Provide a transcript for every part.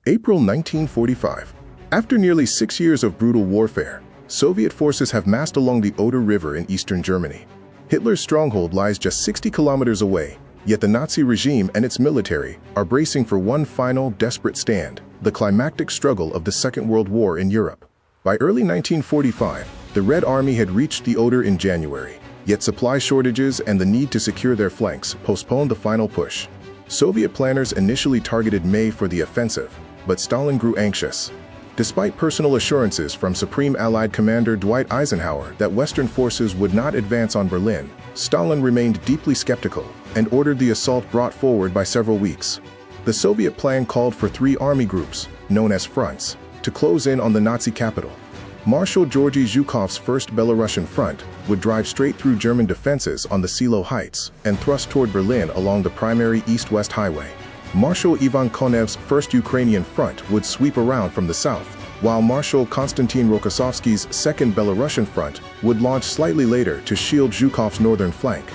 April 1945. After nearly 6 years of brutal warfare, Soviet forces have massed along the Oder River in eastern Germany. Hitler's stronghold lies just 60 kilometers away, yet the Nazi regime and its military are bracing for one final, desperate stand, the climactic struggle of the Second World War in Europe. By early 1945, the Red Army had reached the Oder in January, yet supply shortages and the need to secure their flanks postponed the final push. Soviet planners initially targeted May for the offensive, but Stalin grew anxious. Despite personal assurances from Supreme Allied Commander Dwight Eisenhower that Western forces would not advance on Berlin, Stalin remained deeply skeptical and ordered the assault brought forward by several weeks. The Soviet plan called for 3 army groups, known as fronts, to close in on the Nazi capital. Marshal Georgy Zhukov's First Belarusian Front would drive straight through German defenses on the Silo Heights and thrust toward Berlin along the primary east-west highway. Marshal Ivan Konev's First Ukrainian Front would sweep around from the south, while Marshal Konstantin Rokossovsky's Second Belarusian Front would launch slightly later to shield Zhukov's northern flank.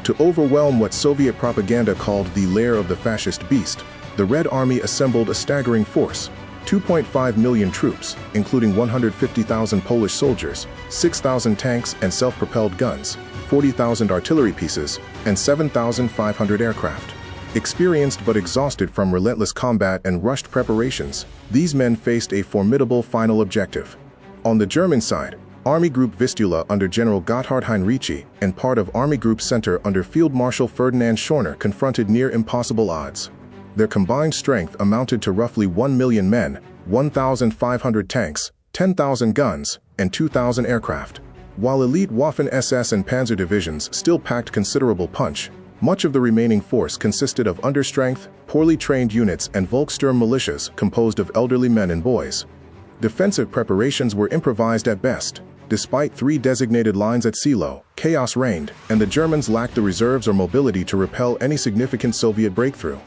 To overwhelm what Soviet propaganda called the lair of the fascist beast, the Red Army assembled a staggering force: 2.5 million troops, including 150,000 Polish soldiers, 6,000 tanks and self-propelled guns, 40,000 artillery pieces, and 7,500 aircraft. Experienced but exhausted from relentless combat and rushed preparations, these men faced a formidable final objective. On the German side, Army Group Vistula under General Gotthard Heinrici and part of Army Group Center under Field Marshal Ferdinand Schorner confronted near impossible odds. Their combined strength amounted to roughly 1 million men, 1,500 tanks, 10,000 guns, and 2,000 aircraft. While elite Waffen-SS and Panzer divisions still packed considerable punch, much of the remaining force consisted of understrength, poorly trained units and Volkssturm militias composed of elderly men and boys. Defensive preparations were improvised at best. Despite 3 designated lines at Silo, chaos reigned, and the Germans lacked the reserves or mobility to repel any significant Soviet breakthrough.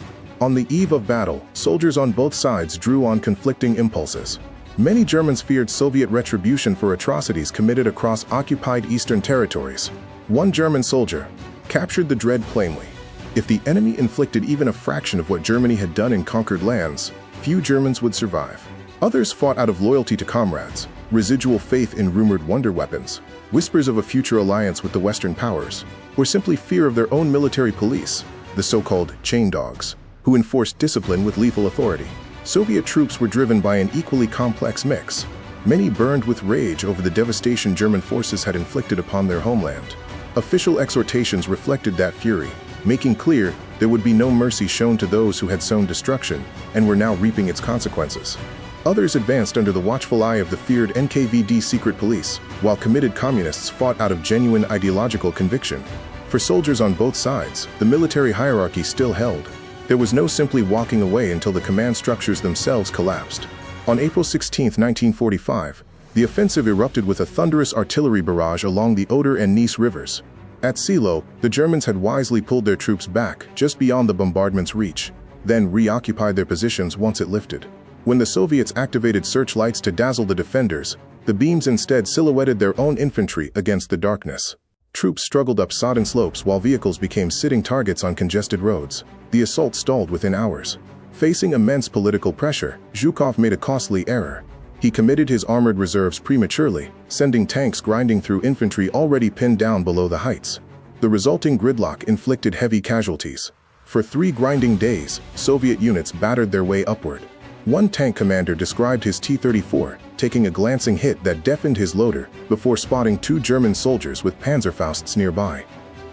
On the eve of battle, soldiers on both sides drew on conflicting impulses. Many Germans feared Soviet retribution for atrocities committed across occupied eastern territories. One German soldier captured the dread plainly: if the enemy inflicted even a fraction of what Germany had done in conquered lands, few Germans would survive. Others fought out of loyalty to comrades, residual faith in rumored wonder weapons, whispers of a future alliance with the Western powers, or simply fear of their own military police, the so-called chain dogs, who enforced discipline with lethal authority. Soviet troops were driven by an equally complex mix. Many burned with rage over the devastation German forces had inflicted upon their homeland. Official exhortations reflected that fury, making clear there would be no mercy shown to those who had sown destruction and were now reaping its consequences. Others advanced under the watchful eye of the feared NKVD secret police, while committed communists fought out of genuine ideological conviction. For soldiers on both sides, the military hierarchy still held. There was no simply walking away until the command structures themselves collapsed. On April 16, 1945, the offensive erupted with a thunderous artillery barrage along the Oder and Neisse rivers. At Silo, the Germans had wisely pulled their troops back just beyond the bombardment's reach, then reoccupied their positions once it lifted. When the Soviets activated searchlights to dazzle the defenders, the beams instead silhouetted their own infantry against the darkness. Troops struggled up sodden slopes while vehicles became sitting targets on congested roads. The assault stalled within hours. Facing immense political pressure, Zhukov made a costly error. He committed his armored reserves prematurely, sending tanks grinding through infantry already pinned down below the heights. The resulting gridlock inflicted heavy casualties. For 3 grinding days, Soviet units battered their way upward. One tank commander described his T-34 taking a glancing hit that deafened his loader before spotting 2 German soldiers with Panzerfausts nearby.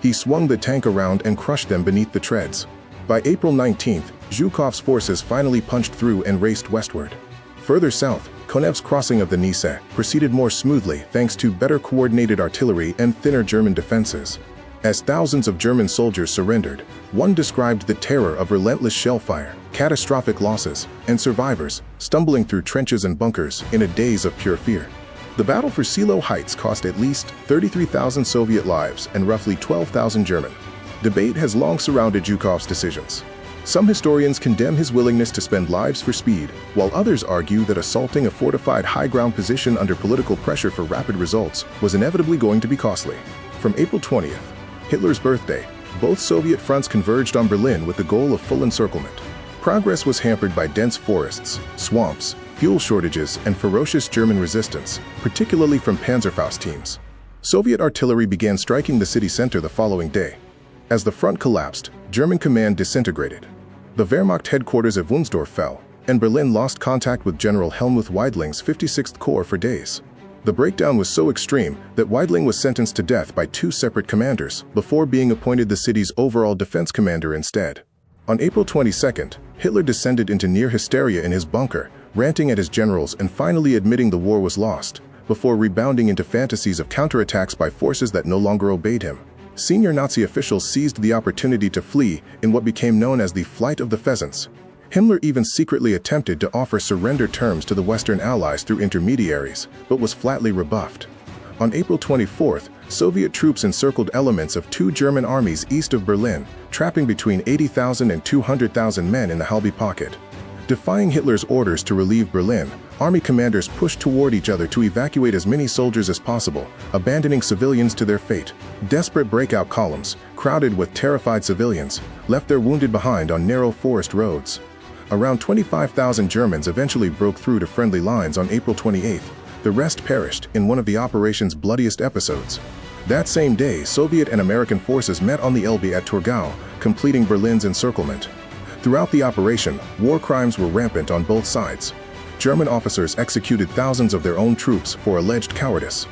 He swung the tank around and crushed them beneath the treads. By April 19th, Zhukov's forces finally punched through and raced westward. Further south, Konev's crossing of the Neisse proceeded more smoothly thanks to better coordinated artillery and thinner German defenses. As thousands of German soldiers surrendered, one described the terror of relentless shellfire, catastrophic losses, and survivors stumbling through trenches and bunkers in a daze of pure fear. The battle for Silo Heights cost at least 33,000 Soviet lives and roughly 12,000 German. Debate has long surrounded Zhukov's decisions. Some historians condemn his willingness to spend lives for speed, while others argue that assaulting a fortified high-ground position under political pressure for rapid results was inevitably going to be costly. From April 20th, Hitler's birthday, both Soviet fronts converged on Berlin with the goal of full encirclement. Progress was hampered by dense forests, swamps, fuel shortages, and ferocious German resistance, particularly from Panzerfaust teams. Soviet artillery began striking the city center the following day. As the front collapsed, German command disintegrated. The Wehrmacht headquarters at Wunsdorf fell, and Berlin lost contact with General Helmuth Weidling's 56th Corps for days. The breakdown was so extreme that Weidling was sentenced to death by two separate commanders before being appointed the city's overall defense commander instead. On April 22nd, Hitler descended into near hysteria in his bunker, ranting at his generals and finally admitting the war was lost, before rebounding into fantasies of counterattacks by forces that no longer obeyed him. Senior Nazi officials seized the opportunity to flee in what became known as the Flight of the Pheasants. Himmler even secretly attempted to offer surrender terms to the Western Allies through intermediaries, but was flatly rebuffed. On April 24th, Soviet troops encircled elements of two German armies east of Berlin, trapping between 80,000 and 200,000 men in the Halby Pocket. Defying Hitler's orders to relieve Berlin, army commanders pushed toward each other to evacuate as many soldiers as possible, abandoning civilians to their fate. Desperate breakout columns, crowded with terrified civilians, left their wounded behind on narrow forest roads. Around 25,000 Germans eventually broke through to friendly lines on April 28th. The rest perished in one of the operation's bloodiest episodes. That same day, Soviet and American forces met on the Elbe at Torgau, completing Berlin's encirclement. Throughout the operation, war crimes were rampant on both sides. German officers executed thousands of their own troops for alleged cowardice.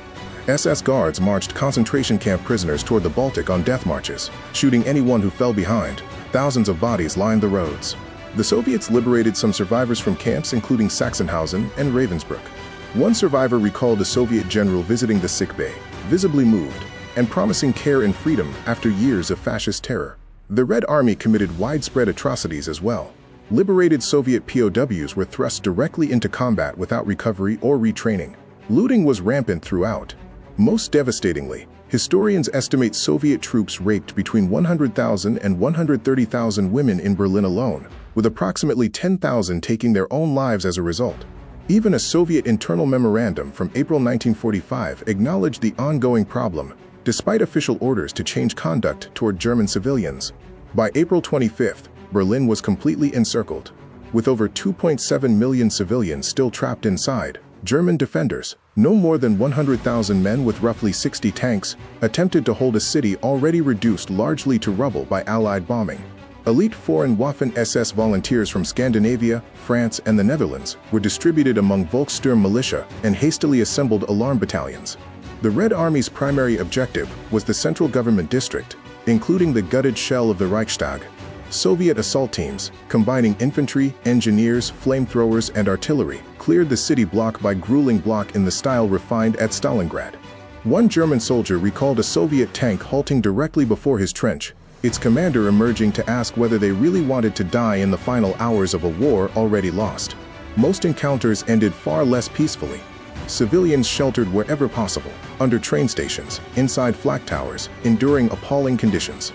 SS guards marched concentration camp prisoners toward the Baltic on death marches, shooting anyone who fell behind. Thousands of bodies lined the roads. The Soviets liberated some survivors from camps including Sachsenhausen and Ravensbrück. One survivor recalled a Soviet general visiting the sickbay, visibly moved, and promising care and freedom after years of fascist terror. The Red Army committed widespread atrocities as well. Liberated Soviet POWs were thrust directly into combat without recovery or retraining. Looting was rampant throughout. Most devastatingly, historians estimate Soviet troops raped between 100,000 and 130,000 women in Berlin alone, with approximately 10,000 taking their own lives as a result. Even a Soviet internal memorandum from April 1945 acknowledged the ongoing problem, despite official orders to change conduct toward German civilians. By April 25th, Berlin was completely encircled. With over 2.7 million civilians still trapped inside, German defenders, no more than 100,000 men with roughly 60 tanks, attempted to hold a city already reduced largely to rubble by Allied bombing. Elite Foreign Waffen-SS volunteers from Scandinavia, France, and the Netherlands were distributed among Volkssturm militia and hastily assembled alarm battalions. The Red Army's primary objective was the central government district, including the gutted shell of the Reichstag. Soviet assault teams, combining infantry, engineers, flamethrowers, and artillery, cleared the city block by grueling block in the style refined at Stalingrad. One German soldier recalled a Soviet tank halting directly before his trench, its commander emerging to ask whether they really wanted to die in the final hours of a war already lost. Most encounters ended far less peacefully. Civilians sheltered wherever possible, under train stations, inside flak towers, enduring appalling conditions.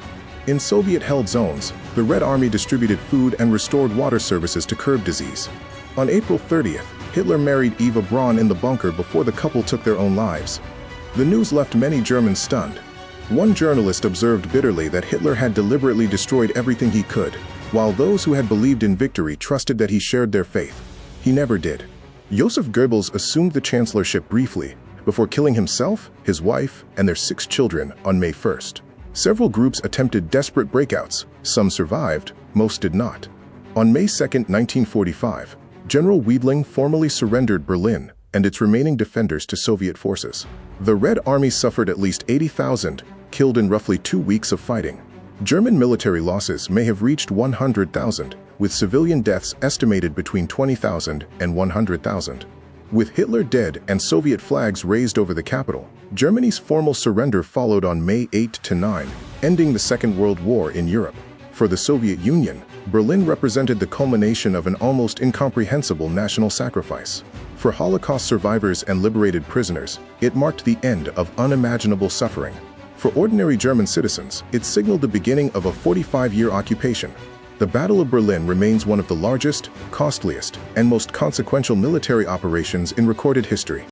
In Soviet-held zones, the Red Army distributed food and restored water services to curb disease. On April 30th, Hitler married Eva Braun in the bunker before the couple took their own lives. The news left many Germans stunned. One journalist observed bitterly that Hitler had deliberately destroyed everything he could, while those who had believed in victory trusted that he shared their faith. He never did. Joseph Goebbels assumed the chancellorship briefly, before killing himself, his wife, and their 6 children on May 1st. Several groups attempted desperate breakouts. Some survived, most did not. On May 2, 1945, General Weidling formally surrendered Berlin and its remaining defenders to Soviet forces. The Red Army suffered at least 80,000, killed in roughly 2 weeks of fighting. German military losses may have reached 100,000, with civilian deaths estimated between 20,000 and 100,000. With Hitler dead and Soviet flags raised over the capital, Germany's formal surrender followed on May 8–9, ending the Second World War in Europe. For the Soviet Union, Berlin represented the culmination of an almost incomprehensible national sacrifice. For Holocaust survivors and liberated prisoners, it marked the end of unimaginable suffering. For ordinary German citizens, it signaled the beginning of a 45-year occupation. The Battle of Berlin remains one of the largest, costliest, and most consequential military operations in recorded history.